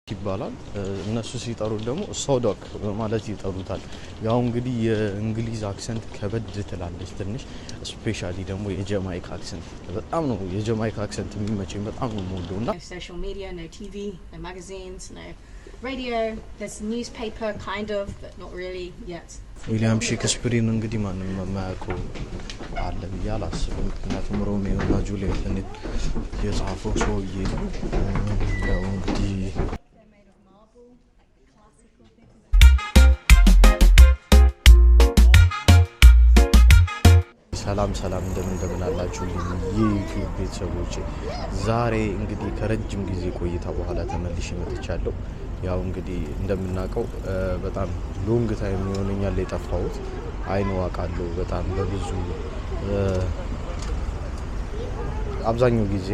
ይባላል እነሱ ሲጠሩት ደግሞ ሶዶክ ማለት ይጠሩታል። ያው እንግዲህ የእንግሊዝ አክሰንት ከበድ ትላለች ትንሽ ስፔሻሊ ደግሞ የጀማይካ አክሰንት በጣም ነው የጀማይካ አክሰንት የሚመቸኝ በጣም ነው የምወደውና social media no TV no magazines no radio there's newspaper kind of but not really yet ዊሊያም ሼክስፒርን እንግዲህ ማንም የማያውቀው አለ ብዬ አላስብም። ምክንያቱም ሮሚዮ እና ጁሊየትን የጻፈው ሰውዬ ነው። ያው እንግዲህ ሰላም እንደምን አላችሁ የዩቲዩብ ቤተሰቦቼ። ዛሬ እንግዲህ ከረጅም ጊዜ ቆይታ በኋላ ተመልሼ መጥቻለሁ። ያው እንግዲህ እንደምናውቀው በጣም ሎንግ ታይም ይሆነኛል የጠፋሁት። አይኑ አውቃለሁ በጣም በብዙ አብዛኛው ጊዜ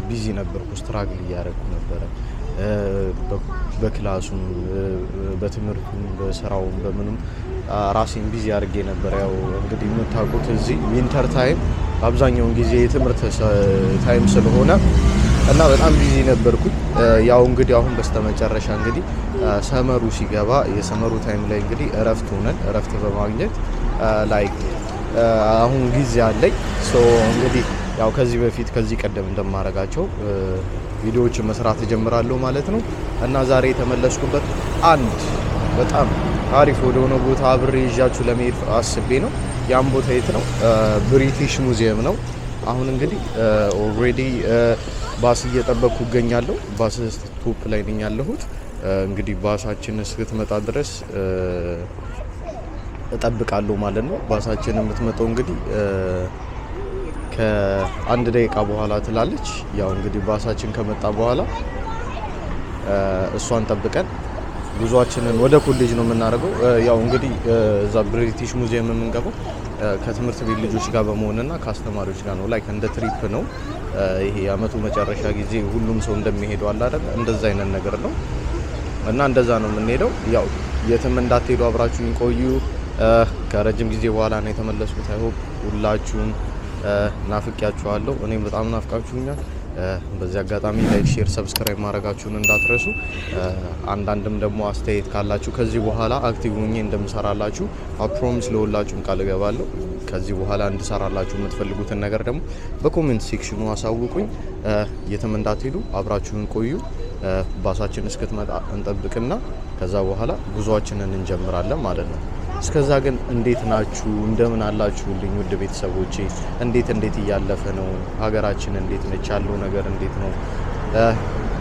ቢዚ ነበርኩ፣ ስትራግል እያደረኩ ነበረ በክላሱም በትምህርቱም በስራውም በምንም ራሴን ቢዚ አድርጌ ነበር። ያው እንግዲህ የምታውቁት እዚህ ዊንተር ታይም አብዛኛውን ጊዜ የትምህርት ታይም ስለሆነ እና በጣም ቢዚ ነበርኩኝ። ያው እንግዲህ አሁን በስተመጨረሻ እንግዲህ ሰመሩ ሲገባ የሰመሩ ታይም ላይ እንግዲህ እረፍት በማግኘት ላይክ አሁን ጊዜ አለኝ። ሶ እንግዲህ ያው ከዚህ ቀደም እንደማረጋቸው ቪዲዮዎች መስራት እጀምራለሁ ማለት ነው። እና ዛሬ የተመለስኩበት አንድ በጣም አሪፍ ወደሆነ ቦታ አብሬ ይዣችሁ ለመሄድ አስቤ ነው። ያም ቦታ የት ነው? ብሪቲሽ ሙዚየም ነው። አሁን እንግዲህ ኦልሬዲ ባስ እየጠበቅኩ እገኛለሁ። ባስ ስቶፕ ላይ ነኝ ያለሁት። እንግዲህ ባሳችን እስክትመጣ ድረስ እጠብቃለሁ ማለት ነው። ባሳችን የምትመጣው እንግዲህ ከአንድ ደቂቃ በኋላ ትላለች። ያው እንግዲህ ባሳችን ከመጣ በኋላ እሷን ጠብቀን ጉዟችንን ወደ ኮሌጅ ነው የምናደርገው። ያው እንግዲህ እዛ ብሪቲሽ ሙዚየም የምንገባው ከትምህርት ቤት ልጆች ጋር በመሆንና ከአስተማሪዎች ጋር ነው። ላይክ እንደ ትሪፕ ነው። ይሄ የአመቱ መጨረሻ ጊዜ ሁሉም ሰው እንደሚሄደው አለ አይደል? እንደዛ አይነት ነገር ነው እና እንደዛ ነው የምንሄደው። ያው የትም እንዳትሄዱ አብራችሁኝ ቆዩ። ከረጅም ጊዜ በኋላ ነው የተመለስኩት። አይሆፕ ሁላችሁም ናፍቄያችኋለሁ። እኔም በጣም ናፍቃችሁኛል። በዚህ አጋጣሚ ላይክ፣ ሼር፣ ሰብስክራይብ ማድረጋችሁን እንዳትረሱ። አንዳንድም ደግሞ አስተያየት ካላችሁ ከዚህ በኋላ አክቲቭ ሆኜ እንደምሰራላችሁ ፕሮሚስ ለሁላችሁም ቃል እገባለሁ። ከዚህ በኋላ እንድሰራላችሁ የምትፈልጉትን ነገር ደግሞ በኮሜንት ሴክሽኑ አሳውቁኝ። የትም እንዳትሄዱ አብራችሁን ቆዩ። ባሳችን እስክትመጣ እንጠብቅና ከዛ በኋላ ጉዟችንን እንጀምራለን ማለት ነው። እስከዛ ግን እንዴት ናችሁ? እንደምን አላችሁልኝ ውድ ቤተሰቦቼ? እንዴት እያለፈ ነው? ሀገራችን እንዴት ነች? ያለው ነገር እንዴት ነው?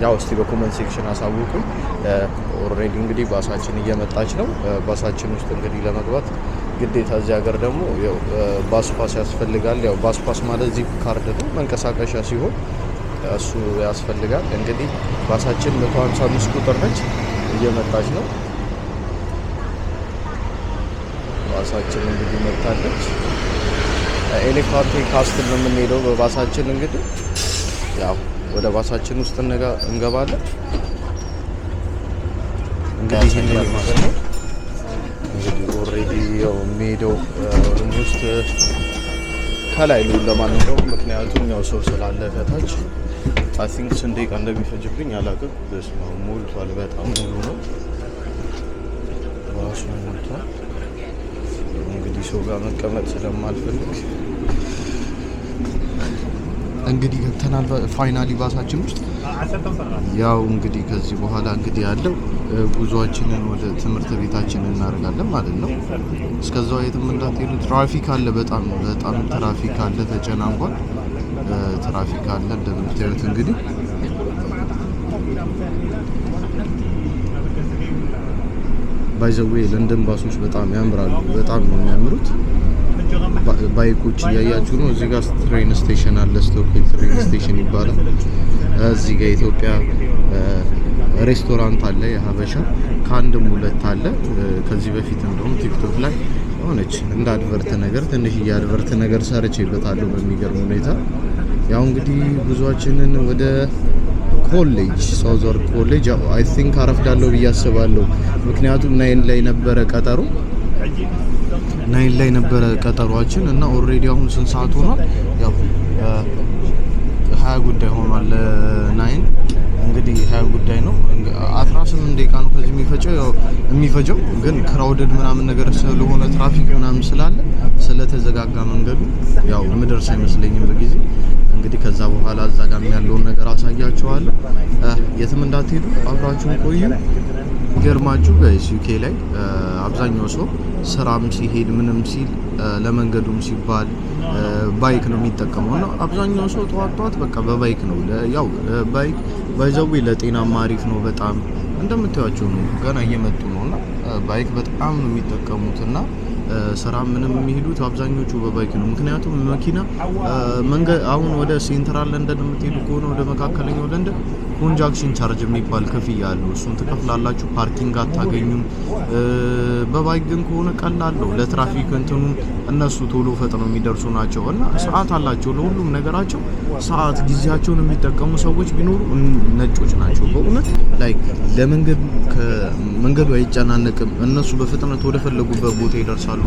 ያው እስቲ በኮሜንት ሴክሽን አሳውቁኝ። ኦልሬዲ እንግዲህ ባሳችን እየመጣች ነው። ባሳችን ውስጥ እንግዲህ ለመግባት ግዴታ እዚህ ሀገር ደግሞ ያው ባስ ፓስ ያስፈልጋል። ያው ባስ ፓስ ማለት እዚህ ካርድ ነው መንቀሳቀሻ ሲሆን እሱ ያስፈልጋል። እንግዲህ ባሳችን 155 ቁጥር ነች፣ እየመጣች ነው። ባሳችን እንግዲህ መጣለች። ኤሌፋንቴ ካስትል ነው የምንሄደው በባሳችን። እንግዲህ ያው ወደ ባሳችን ውስጥ እንገባለን። እንግዲህ ይሄን ማለት ነው። እንግዲህ ኦልሬዲ ያው ሜዳው ውስጥ ከላይ ነው ለማንኛውም፣ ምክንያቱም ያው ሰው ስላለ ከታች አይ ቲንክ ስንት ደቂቃ እንደሚፈጅብኝ አላውቅም። በስመ አብ ሞልቷል፣ በጣም ሙሉ ነው ባሱ ሞልቷል። እንግዲህ ሰው ጋር መቀመጥ ስለማልፈልግ እንግዲህ ገብተናል ፋይናሊ ባሳችን ውስጥ። ያው እንግዲህ ከዚህ በኋላ እንግዲህ ያለው ጉዟችንን ወደ ትምህርት ቤታችን እናደርጋለን ማለት ነው። እስከዛው የትም እንዳትሄዱ። ትራፊክ አለ፣ በጣም ትራፊክ አለ፣ ተጨናንቋል። ትራፊክ አለ እንደምታዩት እንግዲህ ባይዘዌ ለንደን ባሶች በጣም ያምራሉ። በጣም ነው የሚያምሩት። ባይኮች እያያችሁ ነው። እዚህ ጋር ትሬን ስቴሽን አለ፣ ስቶክሆልም ትሬን ስቴሽን ይባላል። እዚህ ጋር ኢትዮጵያ ሬስቶራንት አለ፣ የሀበሻ ከአንድም ሁለት አለ። ከዚህ በፊት እንደውም ቲክቶክ ላይ ሆነች እንደ አድቨርት ነገር ትንሽዬ አድቨርት ነገር ሰርቼበታለሁ በሚገርም ሁኔታ። ያው እንግዲህ ጉዟችንን ወደ ኮሌጅ ሳውዘርን ኮሌጅ አይ ቲንክ አረፍዳለሁ ብዬ አስባለሁ። ምክንያቱም ናይን ላይ ነበረ ቀጠሯችን እና ኦልሬዲ አሁን ስንት ሰዓት ሆኗል? ያው 20 ጉዳይ ሆኗል። ናይን እንግዲህ 20 ጉዳይ ነው። የሚፈጀው ግን ክራውድድ ምናምን ነገር ስለሆነ ትራፊክ ምናምን ስላለ ስለተዘጋጋ መንገዱ ያው ምድርስ አይመስለኝም በጊዜ እንግዲህ ከዛ በኋላ እዛ ጋር ያለውን ነገር አሳያችኋለሁ። የትም እንዳትሄዱ አብራችሁን ቆዩ። ገርማችሁ ጋይስ ዩኬ ላይ አብዛኛው ሰው ስራም ሲሄድ ምንም ሲል ለመንገዱም ሲባል ባይክ ነው የሚጠቀመው እና አብዛኛው ሰው ተዋጣት በቃ በባይክ ነው። ያው ባይክ ባይዘው ለጤናማ አሪፍ ነው በጣም እንደምታዩቸው ነው። ገና እየመጡ ነውና ባይክ በጣም ነው የሚጠቀሙትና ስራ ምንም የሚሄዱት አብዛኞቹ በባይክ ነው። ምክንያቱም መኪና መንገድ አሁን ወደ ሴንትራል ለንደን የምትሄዱ ከሆነ ወደ መካከለኛው ለንደን ኮንጃክሽን ቻርጅ የሚባል ክፍያ አለው። እሱን ትከፍላላችሁ። ፓርኪንግ አታገኙም። በባይክ ግን ከሆነ ቀላል ነው። ለትራፊክ እንትኑም እነሱ ቶሎ ፈጥነው የሚደርሱ ናቸው እና ሰዓት አላቸው ለሁሉም ነገራቸው። ሰዓት ጊዜያቸውን የሚጠቀሙ ሰዎች ቢኖሩ ነጮች ናቸው በእውነት ላይክ መንገዱ አይጨናነቅም። እነሱ በፍጥነት ወደ ፈለጉበት ቦታ ይደርሳሉ።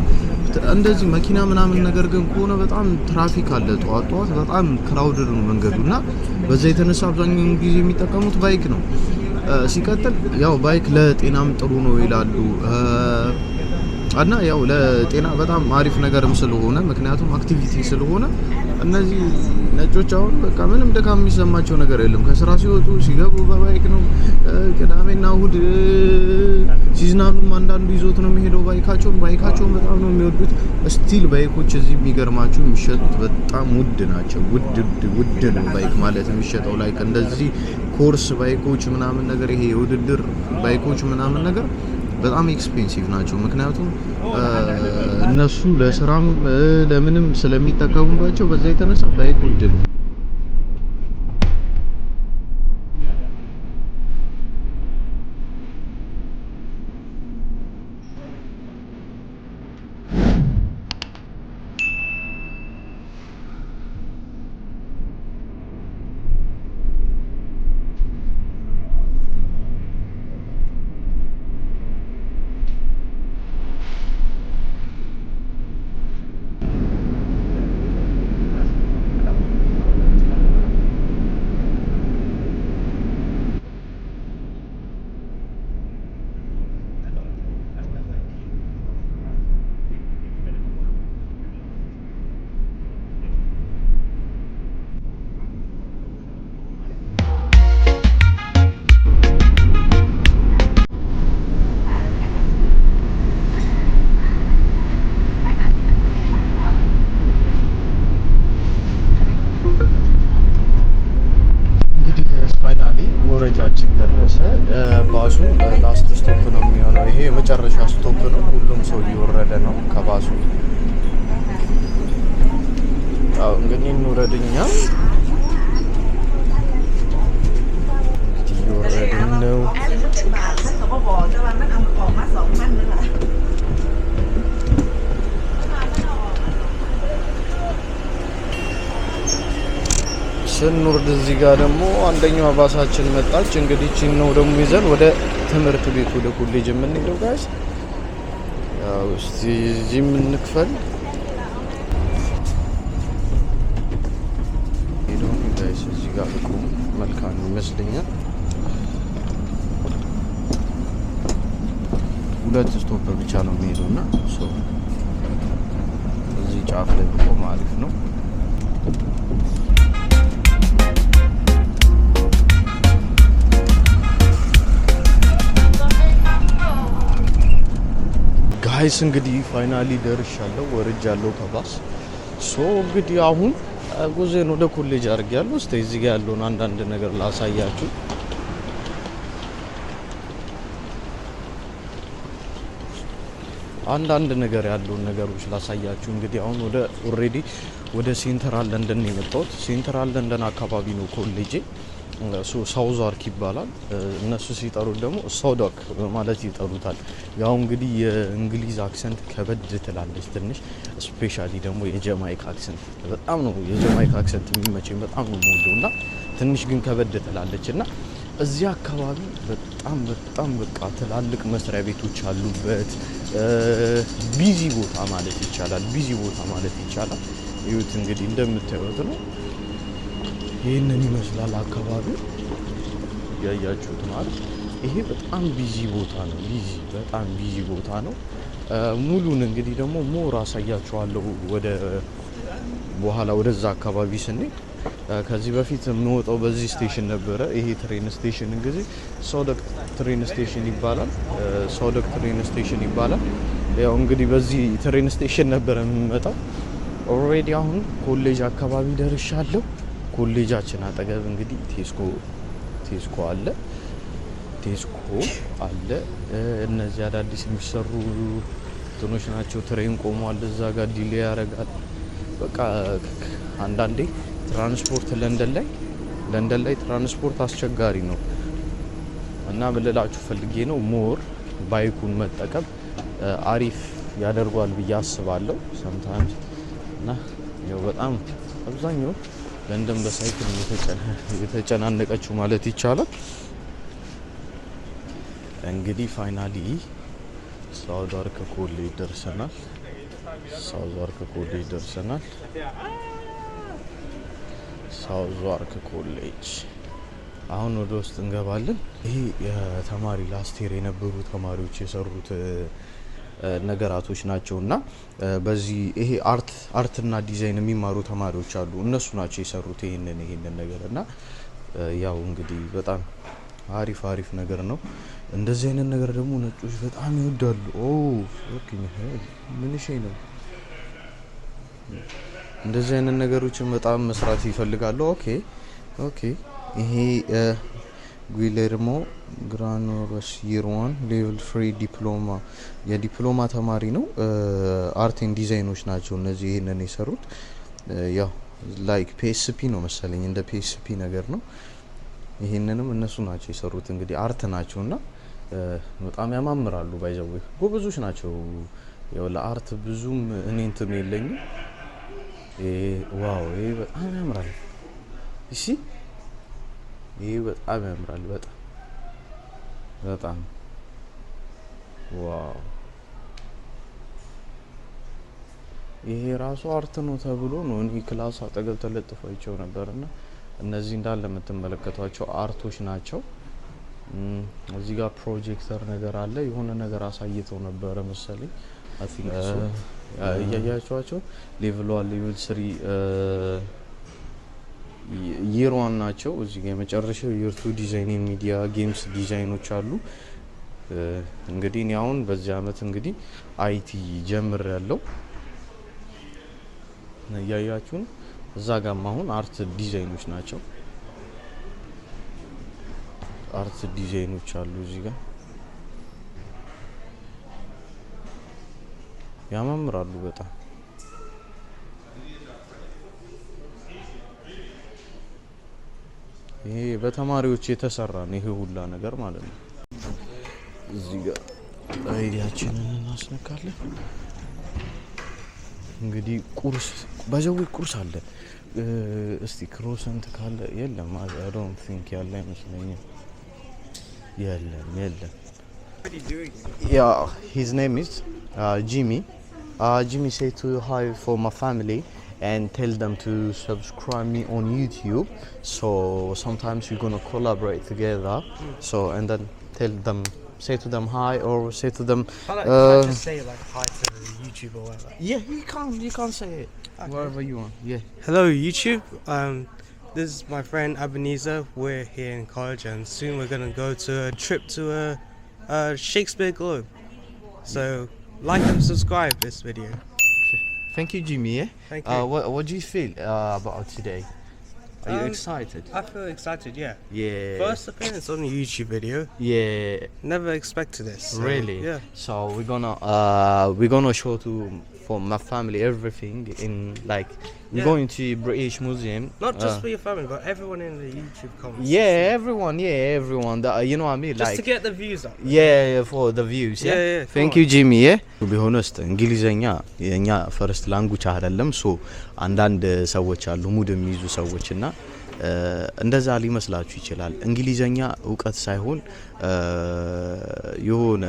እንደዚህ መኪና ምናምን ነገር ግን ከሆነ በጣም ትራፊክ አለ። ጠዋት በጣም ክራውድድ ነው መንገዱና በዛ የተነሳ አብዛኛውን ጊዜ የሚጠቀሙት ባይክ ነው። ሲቀጥል ያው ባይክ ለጤናም ጥሩ ነው ይላሉ እና ያው ለጤና በጣም አሪፍ ነገርም ስለሆነ ምክንያቱም አክቲቪቲ ስለሆነ እነዚህ ነጮች አሁን በቃ ምንም ድካም የሚሰማቸው ነገር የለም። ከስራ ሲወጡ ሲገቡ በባይክ ነው። ቅዳሜና እሁድ ሲዝናኑም አንዳንዱ ይዞት ነው የሚሄደው ባይካቸውን በጣም ነው የሚወዱት። ስቲል ባይኮች እዚህ የሚገርማችሁ የሚሸጡት በጣም ውድ ናቸው። ውድ ነው ባይክ ማለት የሚሸጠው ላይክ እንደዚህ ኮርስ ባይኮች ምናምን ነገር ይሄ የውድድር ባይኮች ምናምን ነገር በጣም ኤክስፔንሲቭ ናቸው። ምክንያቱም እነሱ ለስራም ለምንም ስለሚጠቀሙባቸው በዛ የተነሳ ባይክ ውድ ነው። ወረጃችን ደረሰ። ባሱ ላስት ስቶፕ ነው የሚሆነው። ይሄ የመጨረሻ ስቶፕ ነው። ሁሉም ሰው እየወረደ ነው ከባሱ። አዎ እንግዲህ እንውረድኛ እየወረድን ነው። ስንወርድ እዚህ ጋር ደግሞ አንደኛው ባሳችን መጣች። እንግዲህ እቺን ነው ደግሞ ይዘን ወደ ትምህርት ቤት ወደ ኮሌጅ የምንሄደው ጋይስ። ያው እስቲ እዚህ እንክፈል ሄደው ጋይስ እዚህ ጋር ብቁም መልካም ይመስለኛል። ሁለት ስቶፕ ብቻ ነው የሚሄደውና እዚህ ጫፍ ላይ ብቆም አሪፍ ነው። ጋይስ እንግዲህ ፋይናሊ ደርሻለሁ፣ ወርጃለሁ ከባስ። እንግዲህ አሁን ጉዞዬን ወደ ኮሌጅ አድርጌያለሁ። እስቲ እዚህ ጋር ያለውን አንዳንድ ነገር ላሳያችሁ። አንዳንድ ነገር ያለውን ነገሮች ላሳያችሁ። እንግዲህ አሁን ኦልሬዲ ወደ ሴንትራል ለንደን ነው የመጣሁት። ሴንትራል ለንደን አካባቢ ነው ኮሌጄ። ሳውዝ አርክ ይባላል። እነሱ ሲጠሩት ደግሞ ሳውዳክ ማለት ይጠሩታል። ያው እንግዲህ የእንግሊዝ አክሰንት ከበድ ትላለች ትንሽ። ስፔሻሊ ደግሞ የጀማይካ አክሰንት በጣም ነው የጀማይካ አክሰንት የሚመቸኝ በጣም ነው የምወደውና ትንሽ ግን ከበድ ትላለችና እዚህ አካባቢ በጣም በቃ ትላልቅ መስሪያ ቤቶች አሉበት። ቢዚ ቦታ ማለት ይቻላል። ይሁት እንግዲህ እንደምታዩት ነው። ይህንን ይመስላል አካባቢ ያያችሁት ማለት ይሄ በጣም ቢዚ ቦታ ነው። በጣም ቢዚ ቦታ ነው። ሙሉን እንግዲህ ደግሞ ሞር አሳያችኋለሁ ወደ በኋላ ወደዛ አካባቢ ስንሄድ። ከዚህ በፊት የምወጣው በዚህ ስቴሽን ነበረ። ይሄ ትሬን ስቴሽን እንግዲህ ሶደቅ ትሬን ስቴሽን ይባላል። ያው እንግዲህ በዚህ ትሬን ስቴሽን ነበረ የምመጣው። ኦልሬዲ አሁን ኮሌጅ አካባቢ ደርሻለሁ። ኮሌጃችን አጠገብ እንግዲህ ቴስኮ አለ። እነዚህ አዳዲስ የሚሰሩ እንትኖች ናቸው። ትሬን ቆሟል እዛ ጋር ዲሌ ያደርጋል። በቃ አንዳንዴ ትራንስፖርት ለንደን ላይ ትራንስፖርት አስቸጋሪ ነው እና ምልላችሁ ፈልጌ ነው ሞር ባይኩን መጠቀም አሪፍ ያደርጓል ብዬ አስባለሁ ሰምታይምስ። እና ያው በጣም አብዛኛው ለንደን በሳይክል የተጨናነቀችው ማለት ይቻላል። እንግዲህ ፋይናሊ ሳውዛርክ ኮሌጅ ደርሰናል። ሳውዛርክ ኮሌጅ አሁን ወደ ውስጥ እንገባለን። ይሄ የተማሪ ላስቴር የነበሩ ተማሪዎች የሰሩት ነገራቶች ናቸውና በዚህ ይሄ አርትና ዲዛይን የሚማሩ ተማሪዎች አሉ። እነሱ ናቸው የሰሩት ይሄንን ነገርና ያው እንግዲህ በጣም አሪፍ ነገር ነው። እንደዚህ አይነት ነገር ደግሞ ነጮች በጣም ይወዳሉ። ኦኬ ምን ነው እንደዚህ አይነት ነገሮችን በጣም መስራት ይፈልጋሉ። ኦኬ ይሄ ጉሌርሞ ግራኖሮስ ይርዋን ሌቭል 3 ዲፕሎማ የዲፕሎማ ተማሪ ነው። አርት ኤንድ ዲዛይኖች ናቸው እነዚህ ይሄንን የሰሩት። ያው ላይክ ፒኤስፒ ነው መሰለኝ እንደ ፒኤስፒ ነገር ነው። ይሄንንም እነሱ ናቸው የሰሩት። እንግዲህ አርት ናቸውና በጣም ያማምራሉ። ባይዘው ጎበዞች ናቸው። ያው ለአርት ብዙም እኔ እንትን የለኝም። ዋው ይሄ በጣም ያምራል። እሺ ይሄ በጣም ያምራል። በጣም ዋው ይሄ ራሱ አርት ነው ተብሎ ነው እኔ ክላስ አጠገብ ተለጥፏቸው ነበርና እነዚህ እንዳለ የምትመለከቷቸው አርቶች ናቸው። እዚህ ጋር ፕሮጀክተር ነገር አለ። የሆነ ነገር አሳይተው ነበረ መሰለኝ። አይ ቲንክ እያያችኋቸው ሌቭል 1 ሌቭል 3 ይር 1 ናቸው። እዚህ ጋር የመጨረሻው ይር 2 ዲዛይን ሚዲያ ጌምስ ዲዛይኖች አሉ። እንግዲህ እኔ አሁን በዚህ አመት እንግዲህ አይቲ ጀምር ያለው እያያችሁ እዛ ጋር አሁን አርት ዲዛይኖች ናቸው። አርት ዲዛይኖች አሉ እዚህ ጋር ያማምራሉ በጣም። ይሄ በተማሪዎች የተሰራ ነው ይሄ ሁላ ነገር ማለት ነው። እዚህ ጋር አይዲያችንን እናስነካለን። እንግዲህ ቁርስ አለ። እስቲ ክሮሰንት ካለ የለም። አይ ዶንት ቲንክ ያለ አይመስለኝም። የለም Yeah, his name is Jimmy. Jimmy said to hi for my family and tell them to subscribe me on YouTube. So sometimes we're gonna collaborate together. So and then say to them hi or say to them. Can't just say like hi to YouTube or whatever. Yeah, you can't say it wherever you want. Yeah. Hello YouTube. This is my friend Ebenezer. We're here in college and soon we're gonna go to a trip to a Shakespeare Globe. So like and subscribe this video. Thank you, Jimmy. Thank you. What do you feel about today? Are you excited? I feel excited, yeah. Yeah. First appearance on a YouTube video. Yeah. Never expected this. So, Really? Yeah. So we're gonna show for my family everything in like we're going to British Museum. Not just for your family, but everyone in the YouTube comments. Everyone. That, you know what I mean? Just like, to get the views up. Yeah, for the views. Yeah. Thank you, Jimmy. To be honest, እንግሊዘኛ የኛ ፈርስት ላንጉጅ አይደለም። ሶ አንዳንድ ሰዎች አሉ ሙድ የሚይዙ ሰዎችና እንደዛ ሊመስላችሁ ይችላል። እንግሊዘኛ እውቀት ሳይሆን የሆነ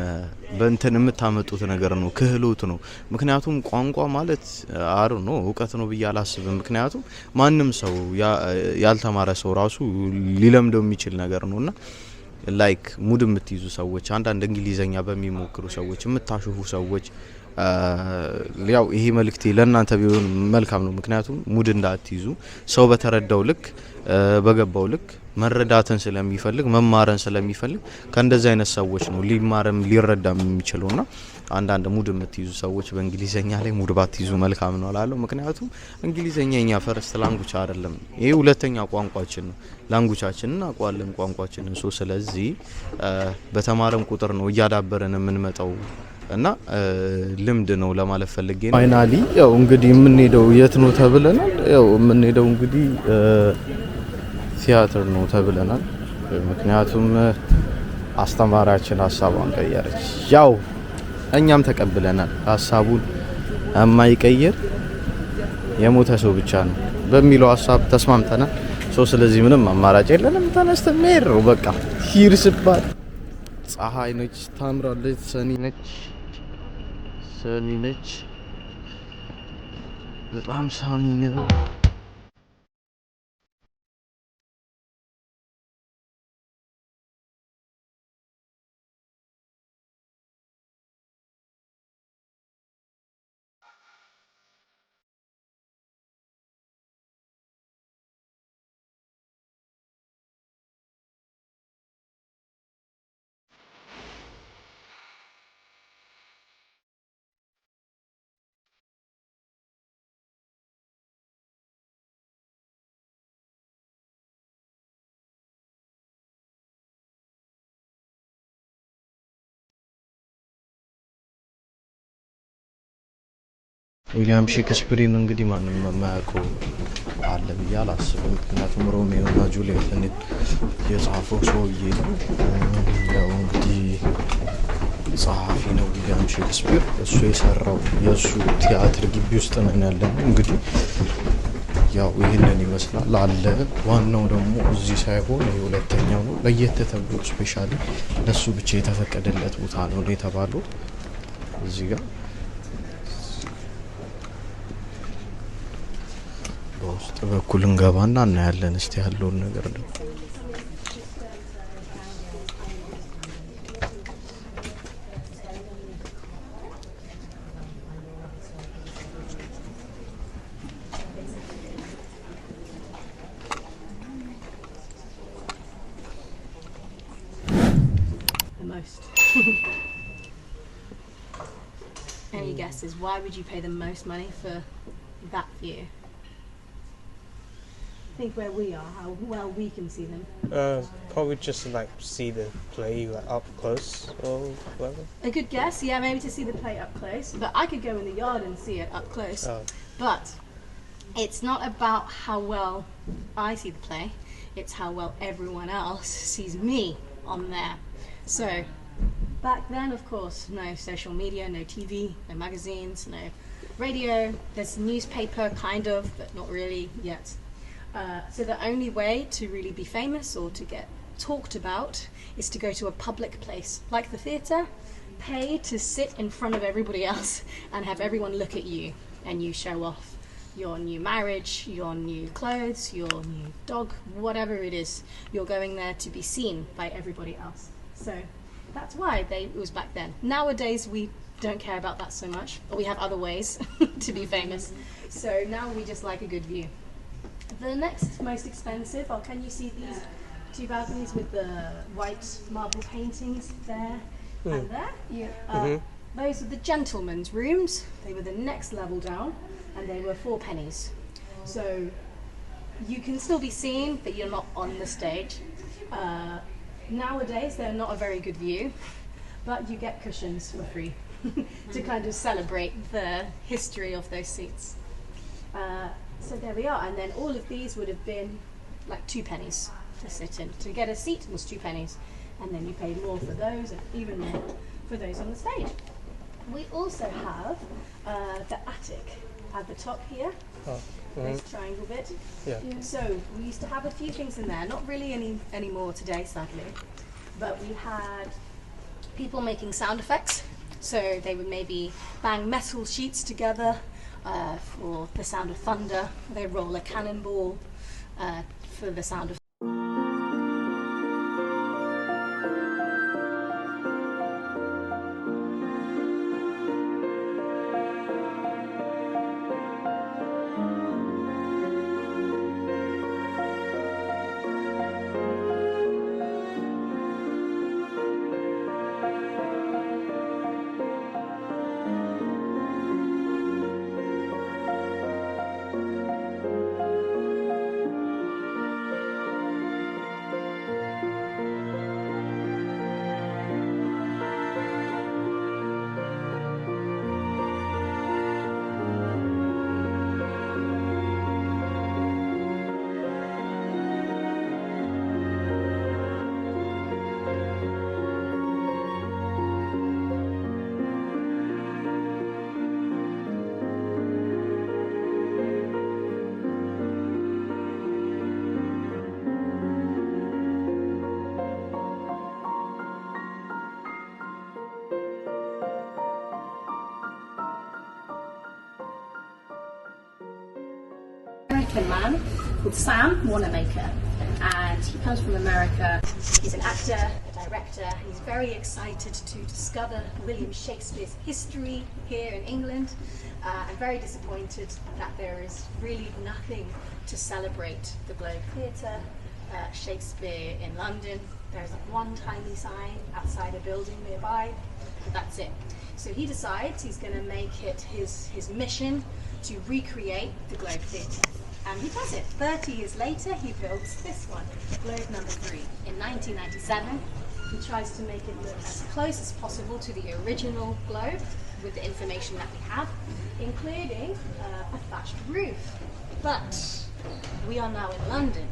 በእንትን የምታመጡት ነገር ነው፣ ክህሎት ነው። ምክንያቱም ቋንቋ ማለት አሩ ነው እውቀት ነው ብዬ አላስብም። ምክንያቱም ማንም ሰው ያልተማረ ሰው ራሱ ሊለምደው የሚችል ነገር ነውና ላይክ ሙድ የምትይዙ ሰዎች አንዳንድ እንግሊዘኛ በሚሞክሩ ሰዎች የምታሽፉ ሰዎች ያው ይሄ መልእክቴ ለእናንተ ቢሆን መልካም ነው። ምክንያቱም ሙድ እንዳትይዙ ሰው በተረዳው ልክ በገባው ልክ መረዳትን ስለሚፈልግ መማርን ስለሚፈልግ ከእንደዚህ አይነት ሰዎች ነው ሊማርም ሊረዳም የሚችለውና አንዳንድ ሙድ የምትይዙ ሰዎች በእንግሊዘኛ ላይ ሙድ ባትይዙ መልካም ነው እላለሁ። ምክንያቱም እንግሊዘኛ የኛ ፈርስት ላንጉጅ አይደለም፣ ይሄ ሁለተኛ ቋንቋችን ነው። ላንጉጃችንን እናውቀዋለን ቋንቋችንን። ሶ ስለዚህ በተማረን ቁጥር ነው እያዳበረን የምንመጣው እና ልምድ ነው ለማለት ፈልጌ ነው። ፋይናሊ ያው እንግዲህ የምንሄደው የት ነው ተብለናል። ያው የምንሄደው እንግዲህ ቲያትር ነው ተብለናል። ምክንያቱም አስተማሪያችን ሀሳቧን ቀየረች። ያው እኛም ተቀብለናል። ሀሳቡን የማይቀየር የሞተ ሰው ብቻ ነው በሚለው ሀሳብ ተስማምተናል። ስለዚህ ምንም አማራጭ የለንም። ተነስተን መሄድ ነው በቃ። ሂድ ስባል ፀሐይ ነች፣ ታምራለች። ሰኒ ነች፣ በጣም ሰኒ ነው። ዊሊያም ሼክስፒርን እንግዲህ ማንም የማያውቀው አለ ብዬ አላስብም። ምክንያቱም ሮሜዮ እና ጁሊየትን የጻፈው ሰውዬ ነው። ያው እንግዲህ ጸሐፊ ነው ዊሊያም ሼክስፒር። እሱ የሰራው የእሱ ቲያትር ግቢ ውስጥ ነን ያለነው። እንግዲህ ያው ይህንን ይመስላል አለ። ዋናው ደግሞ እዚህ ሳይሆን የሁለተኛው ነው። ለየት ተብሎ ስፔሻሊ ለሱ ብቻ የተፈቀደለት ቦታ ነው የተባለው እዚህ ጋር በውስጥ በኩል እንገባና እናያለን። እስቲ ያለውን ነገር ነው Any guesses? Why would you pay the most money for that view? Think where we are, how well we can see them. Probably just to like see the play like up close or whatever. A good guess, yeah, maybe to see the play up close. But I could go in the yard and see it up close. Oh. But it's not about how well I see the play, it's how well everyone else sees me on there. So back then, of course, no social media, no TV, no magazines, no radio. There's newspaper, kind of, but not really yet. So the only way to really be famous or to get talked about is to go to a public place like the theatre, pay to sit in front of everybody else and have everyone look at you and you show off your new marriage, your new clothes, your new dog, whatever it is. You're going there to be seen by everybody else. So that's why it was back then. Nowadays we don't care about that so much, or we have other ways to be famous. So now we just like a good view. The next most expensive, can you see these two balconies with the white marble paintings there and there? Yeah. Those are the gentlemen's rooms. They were the next level down and they were 4 pennies. So you can still be seen, but you're not on the stage. Nowadays they're not a very good view, but you get cushions for free to kind of celebrate the history of those seats. So there we are, and then all of these would have been like 2 pennies to sit in. To get a seat was 2 pennies, and then you paid more for those and even more for those on the stage. We also have the attic at the top here. This triangle bit. Yeah. So we used to have a few things in there, not really any more today sadly, but we had people making sound effects. So they would maybe bang metal sheets together for the sound of thunder. They roll a cannonball for the sound of American man called Sam Wanamaker. And he comes from America. He's an actor, a director. He's very excited to discover William Shakespeare's history here in England. And very disappointed that there is really nothing to celebrate the Globe Theatre, Shakespeare in London. There's one tiny sign outside a building nearby, but that's it. So he decides he's going to make it his mission to recreate the Globe Theatre. And he does it. 30 years later, he builds this one, Globe number 3. In 1997, he tries to make it look as close as possible to the original Globe with the information that we have, including a thatched roof. But we are now in London.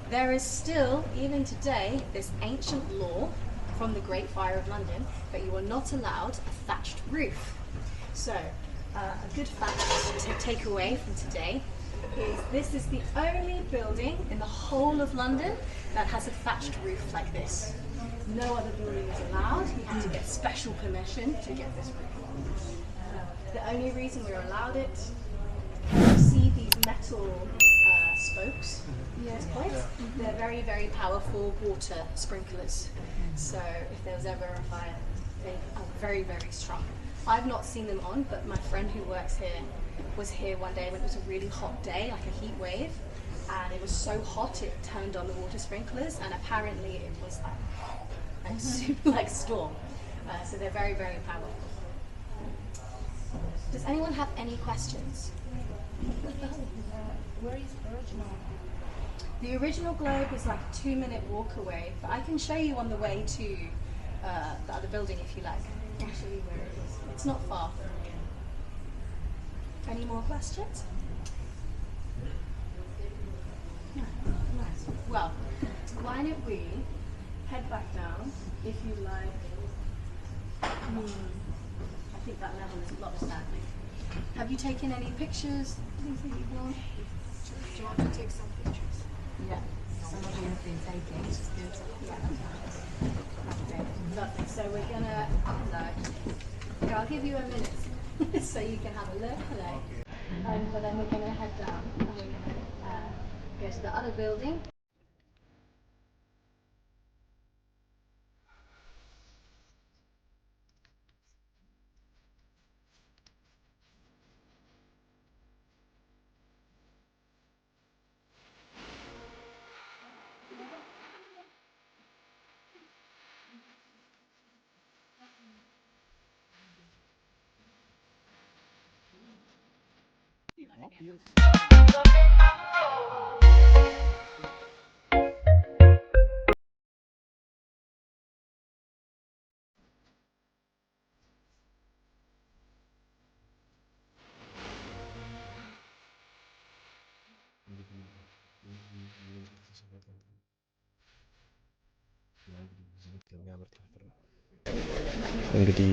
There is still, even today, this ancient law from the Great Fire of London that you are not allowed a thatched roof. So, a good fact to take away from today is this is the only building in the whole of London that has a thatched roof like this. No other building is allowed. You have to get special permission to get this roof. The only reason we're allowed it, you see these metal spokes, these points, they're very, very powerful water sprinklers. So if there was ever a fire, they are very, very strong. I've not seen them on, but my friend who works here was here one day when it was a really hot day, like a heat wave, and it was so hot it turned on the water sprinklers, and apparently it was like a super like storm. So they're very, very powerful. Does anyone have any questions? Where is the original? The original Globe is like a 2-minute walk away, but I can show you on the way to the other building if you like. I'll show you where it is. It's not far. Any more questions? No. Nice. Well, why don't we head back down if you like. I think that level is a lot standing. Have you taken any pictures? Things that you want? Do you want to take some pictures? Yeah. Some of you have been taking, which is good. Yeah. Okay. Lovely. So we're gonna okay, I'll give you a minute so you can have a look. Hello. But then we're gonna head down and we're gonna go to the other building. እንግዲህ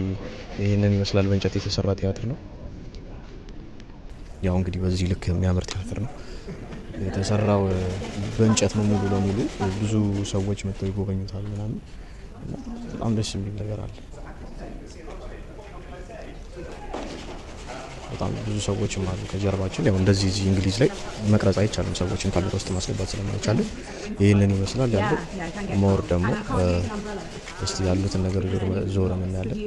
ይህንን ይመስላል። በእንጨት የተሰራ ቲያትር ነው። ያው እንግዲህ በዚህ ልክ የሚያምር ቲያትር ነው የተሰራው። በእንጨት ነው ሙሉ ለሙሉ። ብዙ ሰዎች መጥተው ይጎበኙታል ምናምን። በጣም ደስ የሚል ነገር አለ። በጣም ብዙ ሰዎችም አሉ ከጀርባችን። ያው እንደዚህ እዚህ እንግሊዝ ላይ መቅረጽ አይቻልም፣ ሰዎችን ካሜራ ውስጥ ማስገባት ስለማይቻል ይህንን ይመስላል ያለው። ሞር ደግሞ እስቲ ያሉትን ነገር ዞረን እናያለን።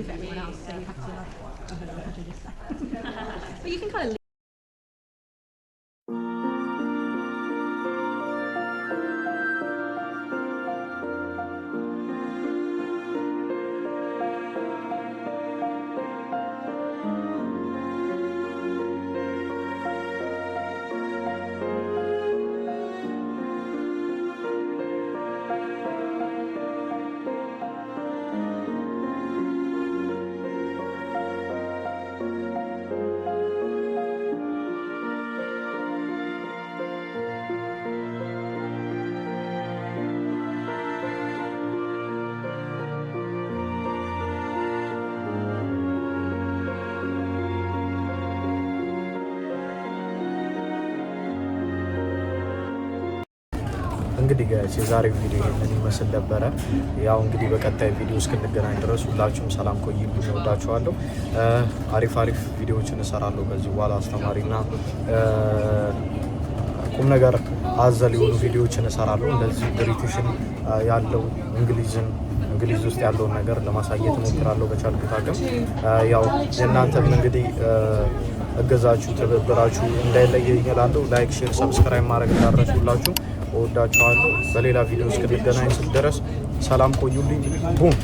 እንግዲህ ጋይስ የዛሬው ቪዲዮ ይሄንን ይመስል ነበረ። ያው እንግዲህ በቀጣይ ቪዲዮ እስክንገናኝ ድረስ ሁላችሁም ሰላም ቆዩልኝ። እወዳችኋለሁ። አሪፍ ቪዲዮዎችን እሰራለሁ ከዚህ በኋላ አስተማሪና ቁም ነገር አዘል የሆኑ ቪዲዮዎችን እሰራለሁ። እንደዚህ ብሪቲሽን ያለው እንግሊዝ ውስጥ ያለውን ነገር ለማሳየት እሞክራለሁ በቻልኩት አቅም። ያው የእናንተም እንግዲህ እገዛችሁ ትብብራችሁ እንዳይለየኝ እላለሁ። ላይክ፣ ሼር፣ ሰብስክራይብ ማድረግ እንዳትረሱላችሁ። እወዳችኋለሁ። በሌላ ቪዲዮ እስክንገናኝ ድረስ ሰላም ቆዩልኝ። ቡም